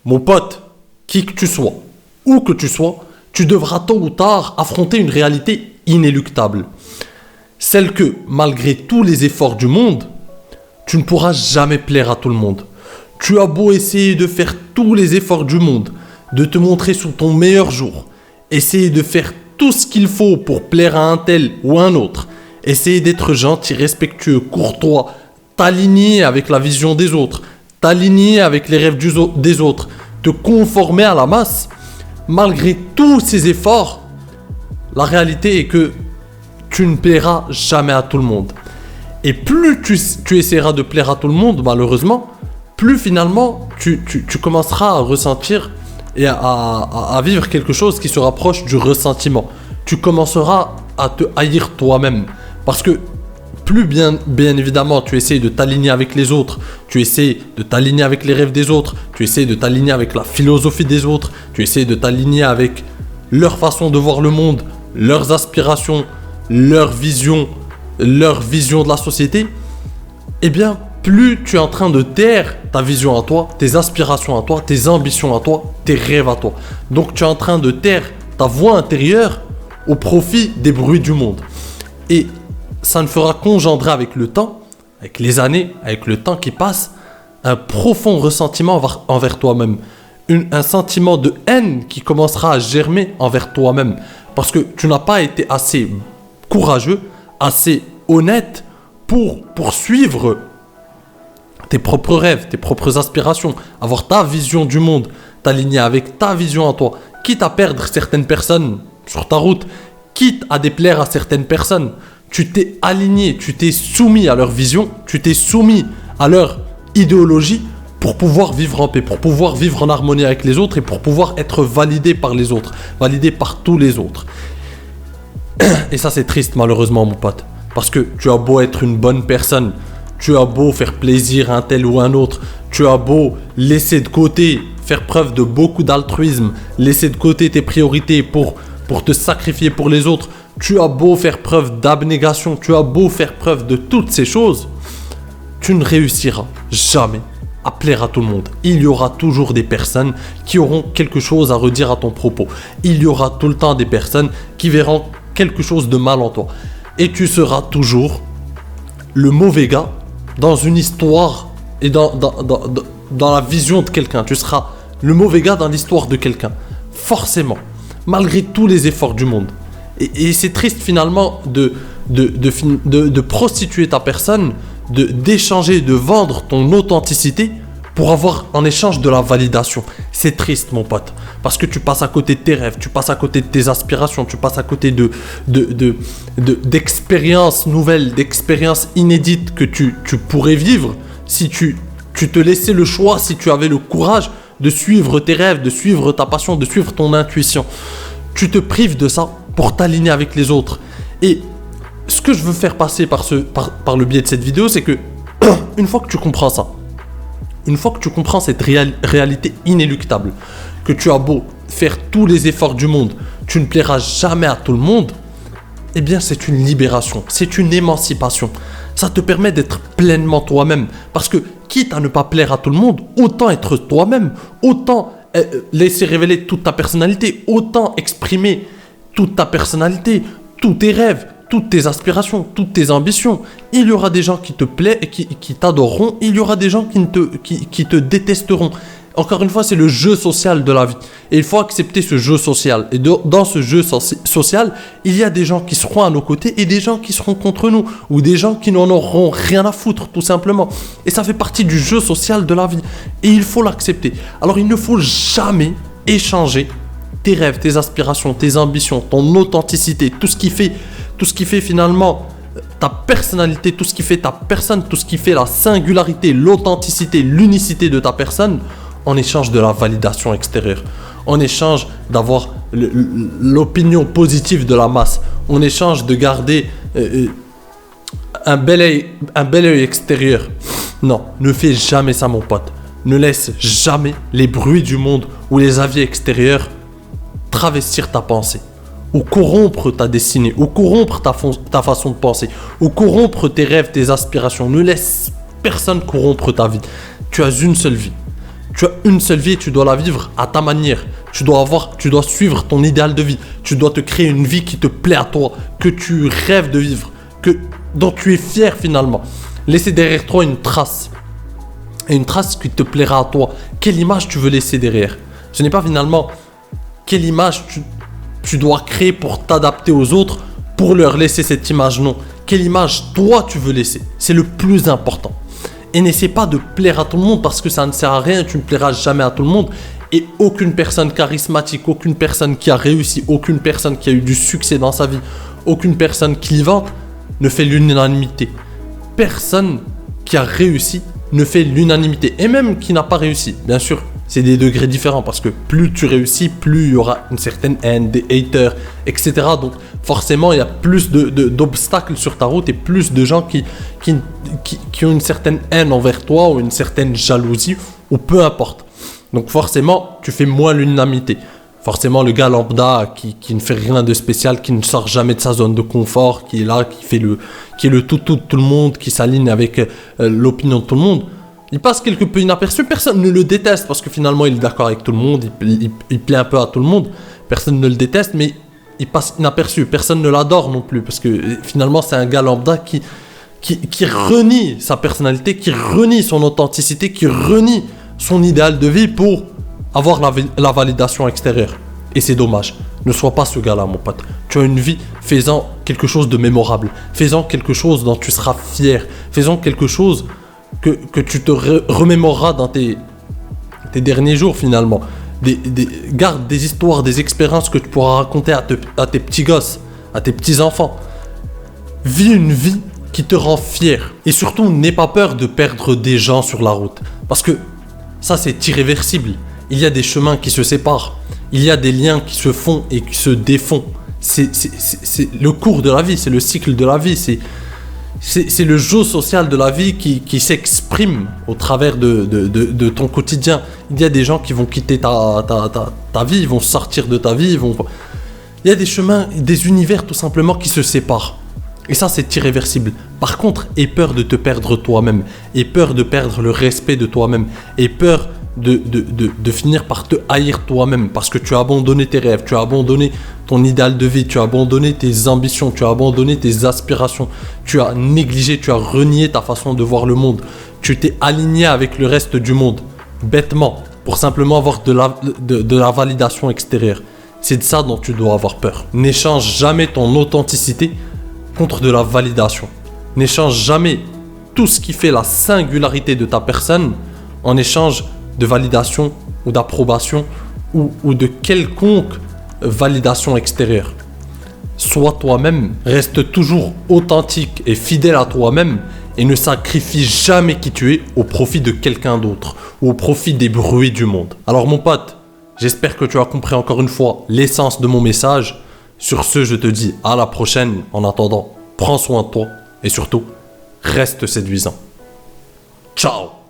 Mon pote, qui que tu sois, où que tu sois, tu devras tôt ou tard affronter une réalité inéluctable. Celle que, malgré tous les efforts du monde, tu ne pourras jamais plaire à tout le monde. Tu as beau essayer de faire tous les efforts du monde, de te montrer sous ton meilleur jour, essayer de faire tout ce qu'il faut pour plaire à un tel ou à un autre, essayer d'être gentil, respectueux, courtois, t'aligner avec la vision des autres, t'aligner avec les rêves des autres, te conformer à la masse, malgré tous ces efforts, la réalité est que tu ne plairas jamais à tout le monde. Et plus tu essaieras de plaire à tout le monde, malheureusement, plus finalement tu commenceras à ressentir et à vivre quelque chose qui se rapproche du ressentiment. Tu commenceras à te haïr toi-même. Parce que plus bien évidemment tu essaies de t'aligner avec les autres, tu essaies de t'aligner avec les rêves des autres, tu essaies de t'aligner avec la philosophie des autres, tu essaies de t'aligner avec leur façon de voir le monde, leurs aspirations, leur vision de la société, eh bien plus tu es en train de taire ta vision à toi, tes aspirations à toi, tes ambitions à toi, tes rêves à toi. Donc tu es en train de taire ta voix intérieure au profit des bruits du monde. Et ça ne fera qu'engendrer avec le temps, avec les années, avec le temps qui passe, un profond ressentiment envers toi-même. Un sentiment de haine qui commencera à germer envers toi-même. Parce que tu n'as pas été assez courageux, assez honnête pour poursuivre tes propres rêves, tes propres aspirations, avoir ta vision du monde, t'aligner avec ta vision à toi, quitte à perdre certaines personnes sur ta route, quitte à déplaire à certaines personnes. Tu t'es aligné, tu t'es soumis à leur vision, tu t'es soumis à leur idéologie pour pouvoir vivre en paix, pour pouvoir vivre en harmonie avec les autres et pour pouvoir être validé par les autres, validé par tous les autres. Et ça c'est triste malheureusement mon pote, parce que tu as beau être une bonne personne, tu as beau faire plaisir à un tel ou à un autre, tu as beau laisser de côté, faire preuve de beaucoup d'altruisme, laisser de côté tes priorités pour te sacrifier pour les autres, tu as beau faire preuve d'abnégation, tu as beau faire preuve de toutes ces choses, tu ne réussiras jamais à plaire à tout le monde. Il y aura toujours des personnes qui auront quelque chose à redire à ton propos. Il y aura tout le temps des personnes qui verront quelque chose de mal en toi. Et tu seras toujours le mauvais gars dans une histoire et dans la vision de quelqu'un. Tu seras le mauvais gars dans l'histoire de quelqu'un. Forcément. Malgré tous les efforts du monde. Et c'est triste finalement de prostituer ta personne, d'échanger, de vendre ton authenticité pour avoir en échange de la validation. C'est triste mon pote, parce que tu passes à côté de tes rêves, tu passes à côté de tes aspirations, tu passes à côté d'expériences nouvelles, d'expériences inédites que tu pourrais vivre si tu te laissais le choix, si tu avais le courage de suivre tes rêves, de suivre ta passion, de suivre ton intuition. Tu te prives de ça pour t'aligner avec les autres. Et ce que je veux faire passer par le biais de cette vidéo, c'est que une fois que tu comprends ça, une fois que tu comprends cette réalité inéluctable, que tu as beau faire tous les efforts du monde, tu ne plairas jamais à tout le monde, eh bien c'est une libération, c'est une émancipation. Ça te permet d'être pleinement toi-même. Parce que quitte à ne pas plaire à tout le monde, autant être toi-même, autant laisser révéler toute ta personnalité, autant exprimer toute ta personnalité, tous tes rêves, toutes tes aspirations, toutes tes ambitions. Il y aura des gens qui te plaisent et qui t'adoreront, il y aura des gens qui te détesteront. Encore une fois, c'est le jeu social de la vie. Et il faut accepter ce jeu social. Et dans ce jeu social, il y a des gens qui seront à nos côtés et des gens qui seront contre nous. Ou des gens qui n'en auront rien à foutre, tout simplement. Et ça fait partie du jeu social de la vie. Et il faut l'accepter. Alors il ne faut jamais échanger tes rêves, tes aspirations, tes ambitions, ton authenticité, tout ce qui fait finalement ta personnalité, tout ce qui fait ta personne, tout ce qui fait la singularité, l'authenticité, l'unicité de ta personne, en échange de la validation extérieure, en échange d'avoir l'opinion positive de la masse, en échange de garder un bel œil extérieur. Non, ne fais jamais ça mon pote. Ne laisse jamais les bruits du monde ou les avis extérieurs travestir ta pensée, ou corrompre ta destinée, ou corrompre ta façon de penser, ou corrompre tes rêves, tes aspirations. Ne laisse personne corrompre ta vie. Tu as une seule vie. Tu as une seule vie et tu dois la vivre à ta manière. Tu dois suivre ton idéal de vie. Tu dois te créer une vie qui te plaît à toi, que tu rêves de vivre, dont tu es fier finalement. Laisser derrière toi une trace. Et une trace qui te plaira à toi. Quelle image tu veux laisser derrière? Ce n'est pas finalement quelle image tu dois créer pour t'adapter aux autres, pour leur laisser cette image, non. Quelle image toi tu veux laisser? C'est le plus important. Et n'essaie pas de plaire à tout le monde parce que ça ne sert à rien, tu ne plairas jamais à tout le monde. Et aucune personne charismatique, aucune personne qui a réussi, aucune personne qui a eu du succès dans sa vie, aucune personne clivante ne fait l'unanimité. Personne qui a réussi ne fait l'unanimité. Et même qui n'a pas réussi, bien sûr, c'est des degrés différents parce que plus tu réussis, plus il y aura une certaine haine, des haters, etc. Donc forcément, il y a plus d'obstacles sur ta route et plus de gens qui ont une certaine haine envers toi ou une certaine jalousie ou peu importe. Donc forcément, tu fais moins l'unanimité. Forcément, le gars lambda qui ne fait rien de spécial, qui ne sort jamais de sa zone de confort, qui est là, qui est le tout de tout le monde, qui s'aligne avec l'opinion de tout le monde, il passe quelque peu inaperçu. Personne ne le déteste parce que finalement, il est d'accord avec tout le monde, il plaît un peu à tout le monde. Personne ne le déteste, mais il passe inaperçu. Personne ne l'adore non plus parce que finalement, c'est un gars lambda qui renie sa personnalité, qui renie son authenticité, qui renie son idéal de vie pour avoir la validation extérieure. Et c'est dommage. Ne sois pas ce gars-là, mon pote. Tu as une vie, fais-en quelque chose de mémorable. Fais-en quelque chose dont tu seras fier. Fais-en quelque chose que tu te remémoreras dans tes derniers jours, finalement. Garde des histoires, des expériences que tu pourras raconter à tes petits gosses, à tes petits-enfants. Vis une vie qui te rend fier. Et surtout, n'aie pas peur de perdre des gens sur la route. Parce que ça, c'est irréversible. Il y a des chemins qui se séparent. Il y a des liens qui se font et qui se défont. C'est le cours de la vie, c'est le cycle de la vie. C'est le jeu social de la vie qui s'exprime au travers de ton quotidien. Il y a des gens qui vont quitter ta vie, ils vont sortir de ta vie. Il y a des chemins, des univers tout simplement qui se séparent. Et ça, c'est irréversible. Par contre, aie peur de te perdre toi-même. Aie peur de perdre le respect de toi-même. Aie peur de finir par te haïr toi-même parce que tu as abandonné tes rêves, tu as abandonné ton idéal de vie, tu as abandonné tes ambitions, tu as abandonné tes aspirations, tu as négligé, tu as renié ta façon de voir le monde, tu t'es aligné avec le reste du monde, bêtement, pour simplement avoir de la validation extérieure. C'est de ça dont tu dois avoir peur. N'échange jamais ton authenticité contre de la validation. N'échange jamais tout ce qui fait la singularité de ta personne en échange de validation ou d'approbation ou de quelconque validation extérieure. Sois toi-même, reste toujours authentique et fidèle à toi-même et ne sacrifie jamais qui tu es au profit de quelqu'un d'autre ou au profit des bruits du monde. Alors mon pote, j'espère que tu as compris encore une fois l'essence de mon message. Sur ce, je te dis à la prochaine. En attendant, prends soin de toi et surtout, reste séduisant. Ciao!